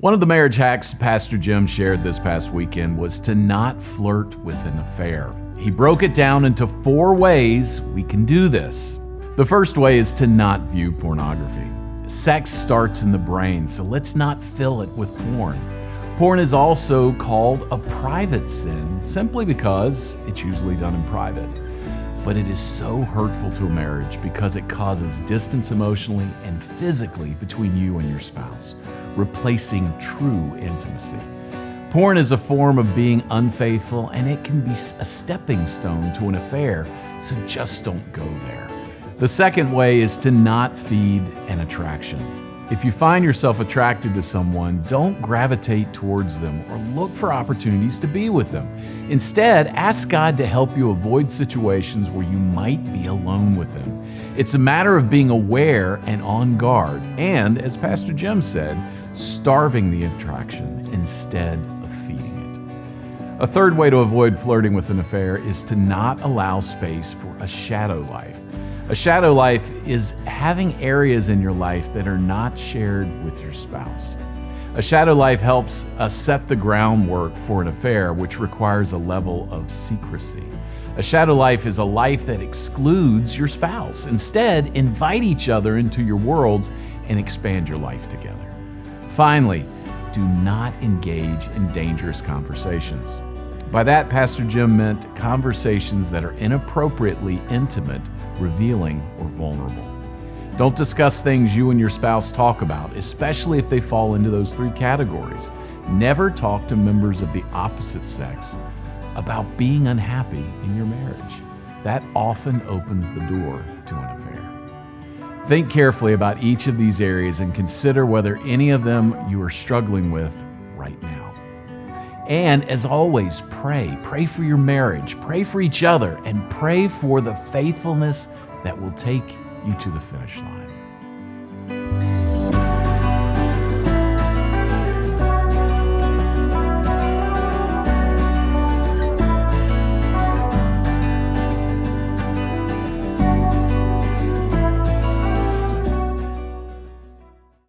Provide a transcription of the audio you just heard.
One of the marriage hacks Pastor Jim shared this past weekend was to not flirt with an affair. He broke it down into 4 ways we can do this. The first way is to not view pornography. Sex starts in the brain, so let's not fill it with porn. Porn is also called a private sin simply because it's usually done in private. But it is so hurtful to a marriage because it causes distance emotionally and physically between you and your spouse, replacing true intimacy. Porn is a form of being unfaithful, and it can be a stepping stone to an affair, so just don't go there. The second way is to not feed an attraction. If you find yourself attracted to someone, don't gravitate towards them or look for opportunities to be with them. Instead, ask God to help you avoid situations where you might be alone with them. It's a matter of being aware and on guard, and, as Pastor Jim said, starving the attraction instead of feeding it. A third way to avoid flirting with an affair is to not allow space for a shadow life. A shadow life is having areas in your life that are not shared with your spouse. A shadow life helps us set the groundwork for an affair, which requires a level of secrecy. A shadow life is a life that excludes your spouse. Instead, invite each other into your worlds and expand your life together. Finally, do not engage in dangerous conversations. By that, Pastor Jim meant conversations that are inappropriately intimate, revealing, or vulnerable. Don't discuss things you and your spouse talk about, especially if they fall into those 3 categories. Never talk to members of the opposite sex about being unhappy in your marriage. That often opens the door to an affair. Think carefully about each of these areas and consider whether any of them you are struggling with right now. And as always, pray. Pray for your marriage, pray for each other, and pray for the faithfulness that will take you to the finish line.